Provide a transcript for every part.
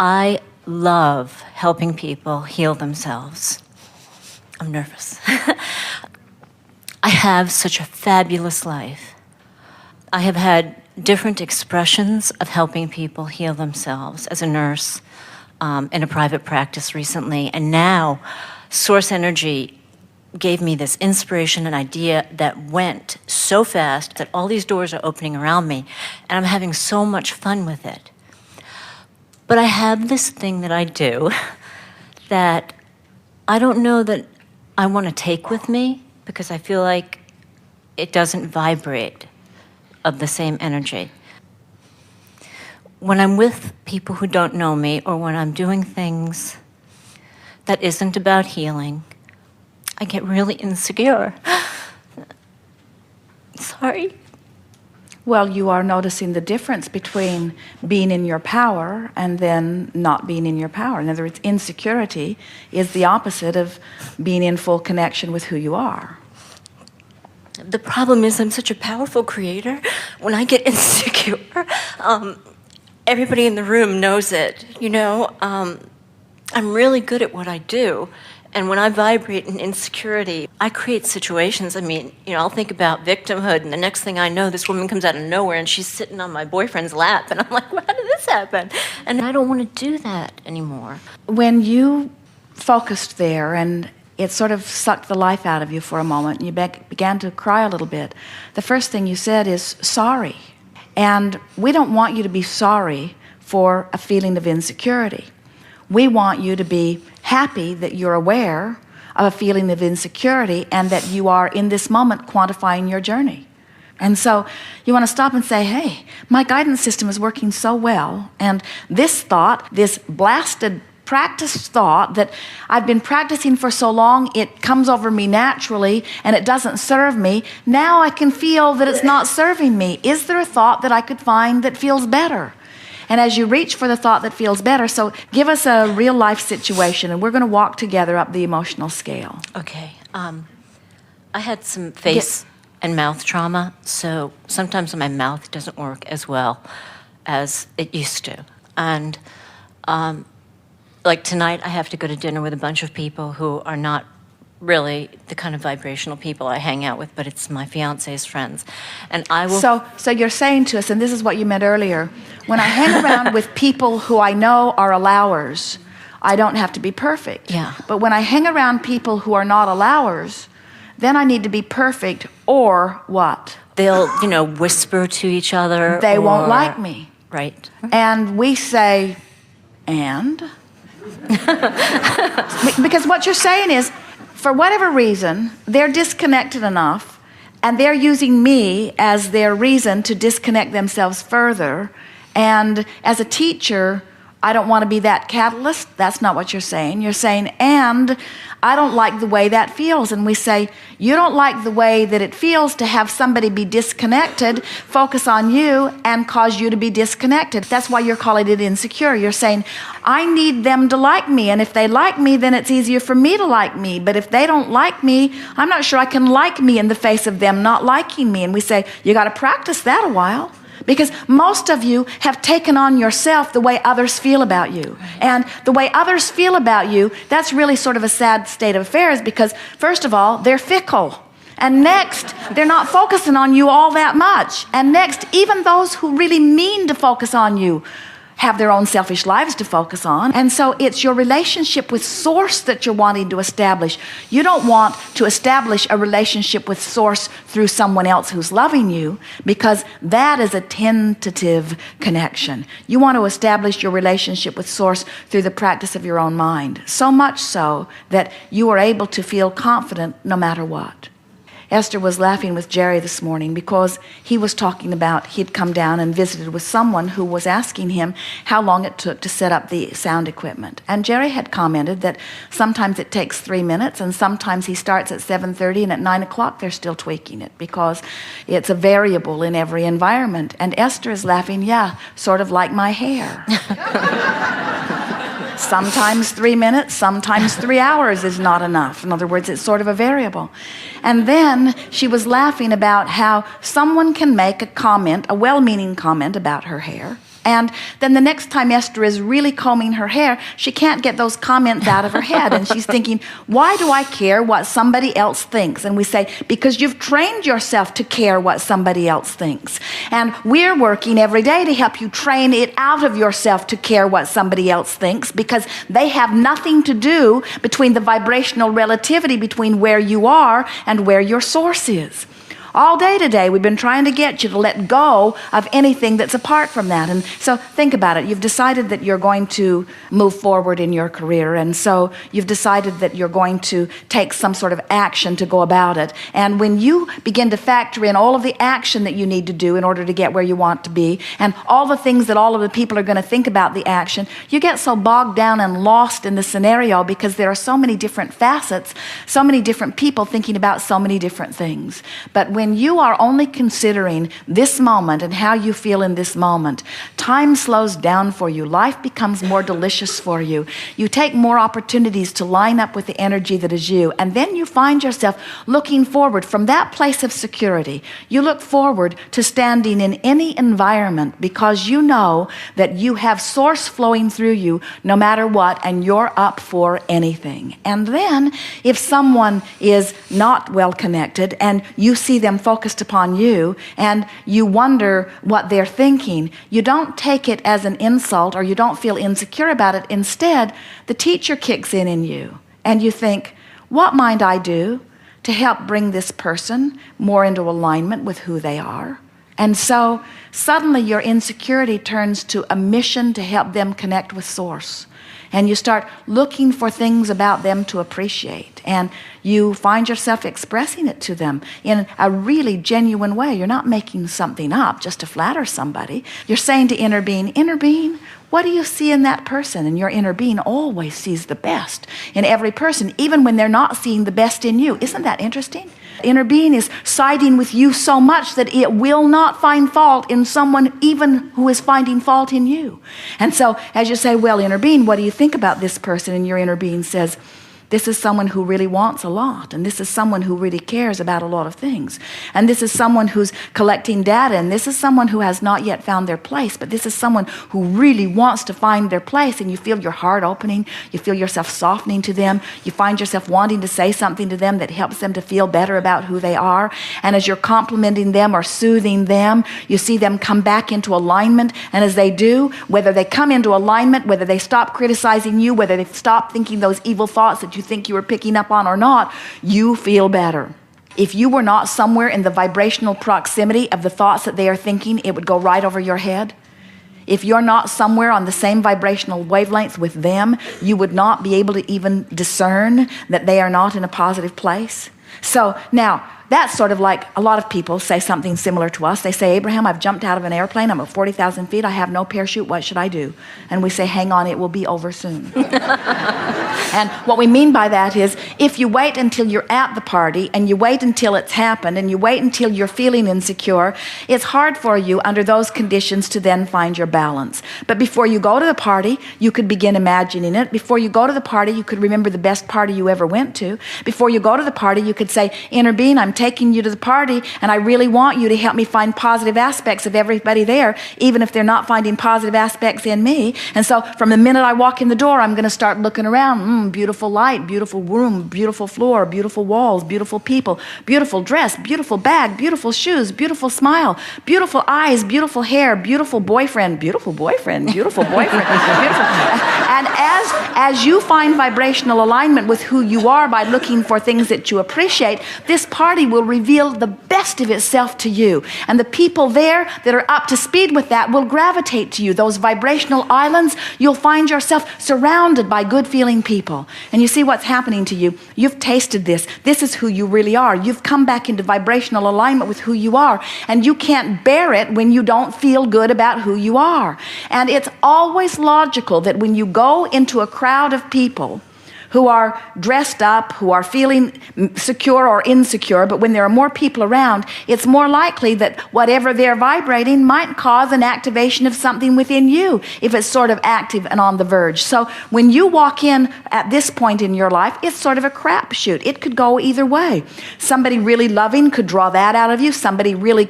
I love helping people heal themselves. I'm nervous. I have such a fabulous life. I have had different expressions of helping people heal themselves as a nurse in a private practice recently, and now Source Energy gave me this inspiration and idea that went so fast that all these doors are opening around me, and I'm having so much fun with it. But I have this thing that I do that I don't know that I want to take with me because I feel like it doesn't vibrate of the same energy. When I'm with people who don't know me, or when I'm doing things that isn't about healing, I get really insecure. Sorry. Well, you are noticing the difference between being in your power and then not being in your power. In other words, insecurity is the opposite of being in full connection with who you are. The problem is I'm such a powerful creator. When I get insecure, everybody in the room knows it. I'm really good at what I do. And when I vibrate in insecurity, I create situations. I'll think about victimhood, and the next thing I know, this woman comes out of nowhere, and she's sitting on my boyfriend's lap, and I'm like, well, how did this happen? And I don't want to do that anymore. When you focused there, and it sort of sucked the life out of you for a moment, and you began to cry a little bit, the first thing you said is, sorry. And we don't want you to be sorry for a feeling of insecurity. We want you to be happy that you're aware of a feeling of insecurity and that you are, in this moment, quantifying your journey. And so you want to stop and say, hey, my guidance system is working so well, and this thought, this blasted practiced thought that I've been practicing for so long, it comes over me naturally and it doesn't serve me. Now I can feel that it's not serving me. Is there a thought that I could find that feels better? And as you reach for the thought that feels better, so give us a real life situation, and we're going to walk together up the emotional scale. Okay. I had some face and mouth trauma, so sometimes my mouth doesn't work as well as it used to. And like tonight, I have to go to dinner with a bunch of people who are not really the kind of vibrational people I hang out with, but it's my fiance's friends. And I will... So you're saying to us, and this is what you meant earlier, when I hang around with people who I know are allowers, I don't have to be perfect. Yeah. But when I hang around people who are not allowers, then I need to be perfect, or what? They'll, whisper to each other. They won't like me. Right. And we say, and? Because what you're saying is, for whatever reason, they're disconnected enough, and they're using me as their reason to disconnect themselves further. And as a teacher, I don't want to be that catalyst. That's not what you're saying. You're saying, and I don't like the way that feels. And we say, you don't like the way that it feels to have somebody be disconnected, focus on you, and cause you to be disconnected. That's why you're calling it insecure. You're saying, I need them to like me, and if they like me, then it's easier for me to like me. But if they don't like me, I'm not sure I can like me in the face of them not liking me. And we say, you got to practice that a while. Because most of you have taken on yourself the way others feel about you. And the way others feel about you, that's really sort of a sad state of affairs, because first of all, they're fickle. And next, they're not focusing on you all that much. And next, even those who really mean to focus on you have their own selfish lives to focus on. And so it's your relationship with Source that you're wanting to establish. You don't want to establish a relationship with Source through someone else who's loving you, because that is a tentative connection. You want to establish your relationship with Source through the practice of your own mind, so much so that you are able to feel confident no matter what. Esther was laughing with Jerry this morning because he was talking about he'd come down and visited with someone who was asking him how long it took to set up the sound equipment. And Jerry had commented that sometimes it takes 3 minutes, and sometimes he starts at 7:30, and at 9 o'clock they're still tweaking it because it's a variable in every environment. And Esther is laughing, yeah, sort of like my hair. Sometimes 3 minutes, sometimes 3 hours is not enough. In other words, it's sort of a variable. And then she was laughing about how someone can make a comment, a well-meaning comment about her hair. And then the next time Esther is really combing her hair, she can't get those comments out of her head. And she's thinking, why do I care what somebody else thinks? And we say, because you've trained yourself to care what somebody else thinks. And we're working every day to help you train it out of yourself to care what somebody else thinks, because they have nothing to do between the vibrational relativity between where you are and where your source is. All day today, we've been trying to get you to let go of anything that's apart from that. And so think about it. You've decided that you're going to move forward in your career. And so you've decided that you're going to take some sort of action to go about it. And when you begin to factor in all of the action that you need to do in order to get where you want to be, and all the things that all of the people are going to think about the action, you get so bogged down and lost in the scenario because there are so many different facets, so many different people thinking about so many different things. But when you are only considering this moment and how you feel in this moment, time slows down for you. Life becomes more delicious for you. You take more opportunities to line up with the energy that is you. And then you find yourself looking forward from that place of security. You look forward to standing in any environment because you know that you have source flowing through you no matter what, and you're up for anything. And then if someone is not well connected and you see them focused upon you and you wonder what they're thinking, you don't take it as an insult or you don't feel insecure about it. Instead, the teacher kicks in you and you think, what might I do to help bring this person more into alignment with who they are? And so suddenly your insecurity turns to a mission to help them connect with source. And you start looking for things about them to appreciate. And you find yourself expressing it to them in a really genuine way. You're not making something up just to flatter somebody. You're saying to inner being, what do you see in that person? And your inner being always sees the best in every person, even when they're not seeing the best in you. Isn't that interesting? Inner being is siding with you so much that it will not find fault in someone even who is finding fault in you. And so as you say, well, inner being, what do you think about this person? And your inner being says, this is someone who really wants a lot, and this is someone who really cares about a lot of things, and this is someone who's collecting data, and this is someone who has not yet found their place, but this is someone who really wants to find their place. And you feel your heart opening, you feel yourself softening to them, you find yourself wanting to say something to them that helps them to feel better about who they are. And as you're complimenting them or soothing them, you see them come back into alignment. And as they do, whether they come into alignment, whether they stop criticizing you, whether they stop thinking those evil thoughts that you think you were picking up on or not, you feel better. If you were not somewhere in the vibrational proximity of the thoughts that they are thinking, it would go right over your head. If you're not somewhere on the same vibrational wavelength with them, you would not be able to even discern that they are not in a positive place. So now, that's sort of like a lot of people say something similar to us. They say, Abraham, I've jumped out of an airplane. I'm at 40,000 feet. I have no parachute. What should I do? And we say, hang on, it will be over soon. And what we mean by that is, if you wait until you're at the party and you wait until it's happened and you wait until you're feeling insecure, it's hard for you under those conditions to then find your balance. But before you go to the party, you could begin imagining it. Before you go to the party, you could remember the best party you ever went to. Before you go to the party, you could say, inner being, I'm taking you to the party, and I really want you to help me find positive aspects of everybody there, even if they're not finding positive aspects in me. And so from the minute I walk in the door, I'm going to start looking around. Beautiful light, beautiful room, beautiful floor, beautiful walls, beautiful people, beautiful dress, beautiful bag, beautiful shoes, beautiful smile, beautiful eyes, beautiful hair, beautiful boyfriend, beautiful boyfriend, beautiful boyfriend, beautiful. And as you find vibrational alignment with who you are by looking for things that you appreciate, this party will reveal the best of itself to you. And the people there that are up to speed with that will gravitate to you. Those vibrational islands, you'll find yourself surrounded by good-feeling people. And you see what's happening to you. You've tasted this. This is who you really are. You've come back into vibrational alignment with who you are. And you can't bear it when you don't feel good about who you are. And it's always logical that when you go into a crowd of people who are dressed up, who are feeling secure or insecure, but when there are more people around, it's more likely that whatever they're vibrating might cause an activation of something within you if it's sort of active and on the verge. So when you walk in at this point in your life, it's sort of a crapshoot. It could go either way. Somebody really loving could draw that out of you. Somebody really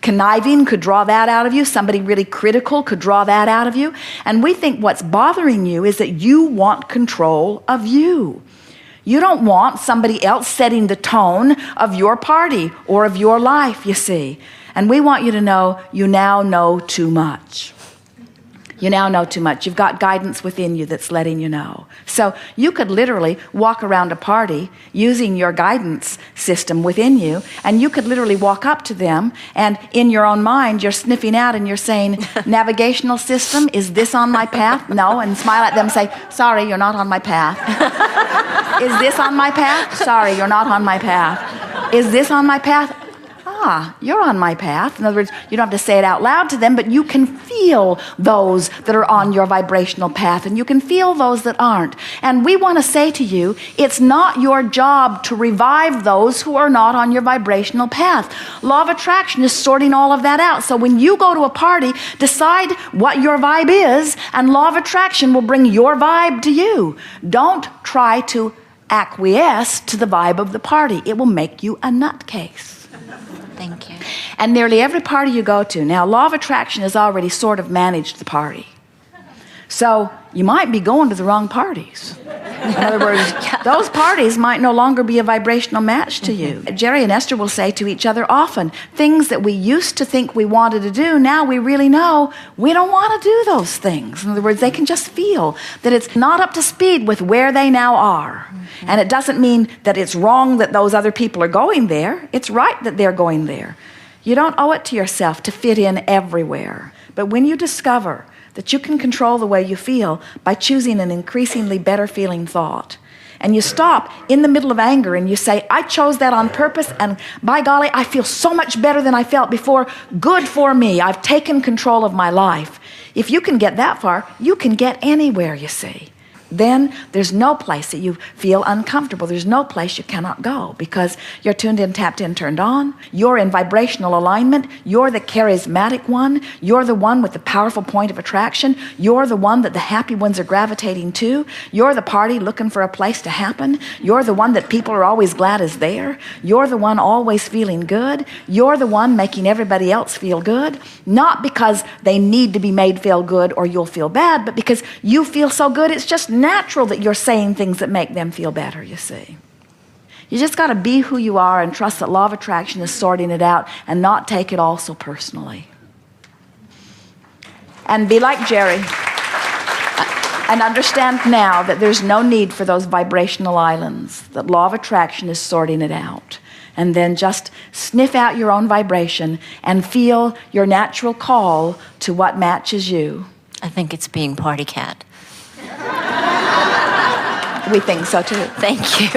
conniving could draw that out of you. Somebody really critical could draw that out of you. And we think what's bothering you is that you want control of you. You don't want somebody else setting the tone of your party or of your life, you see. And we want you to know you now know too much. You now know too much. You've got guidance within you that's letting you know. So you could literally walk around a party using your guidance system within you, and you could literally walk up to them, and in your own mind, you're sniffing out and you're saying, navigational system, is this on my path? No. And smile at them and say, sorry, you're not on my path. Is this on my path? Sorry, you're not on my path. Is this on my path? You're on my path. In other words, you don't have to say it out loud to them, but you can feel those that are on your vibrational path, and you can feel those that aren't. And we want to say to you, it's not your job to revive those who are not on your vibrational path. Law of attraction is sorting all of that out. So when you go to a party, decide what your vibe is, and law of attraction will bring your vibe to you. Don't try to acquiesce to the vibe of the party. It will make you a nutcase. Thank you. And nearly every party you go to, now law of attraction has already sort of managed the party. So you might be going to the wrong parties. In other words, those parties might no longer be a vibrational match to you. Jerry and Esther will say to each other often, things that we used to think we wanted to do, now we really know we don't want to do those things. In other words, they can just feel that it's not up to speed with where they now are. And it doesn't mean that it's wrong that those other people are going there. It's right that they're going there. You don't owe it to yourself to fit in everywhere. But when you discover that you can control the way you feel by choosing an increasingly better feeling thought, and you stop in the middle of anger and you say, I chose that on purpose, and by golly, I feel so much better than I felt before. Good for me. I've taken control of my life. If you can get that far, you can get anywhere, you see. Then there's no place that you feel uncomfortable. There's no place you cannot go because you're tuned in, tapped in, turned on. You're in vibrational alignment. You're the charismatic one. You're the one with the powerful point of attraction. You're the one that the happy ones are gravitating to. You're the party looking for a place to happen. You're the one that people are always glad is there. You're the one always feeling good. You're the one making everybody else feel good. Not because they need to be made feel good or you'll feel bad, but because you feel so good, it's just natural that you're saying things that make them feel better, you see. You just got to be who you are and trust that law of attraction is sorting it out and not take it all so personally. And be like Jerry and understand now that there's no need for those vibrational islands, that law of attraction is sorting it out. And then just sniff out your own vibration and feel your natural call to what matches you. I think it's being party cat. We think so too. Thank you.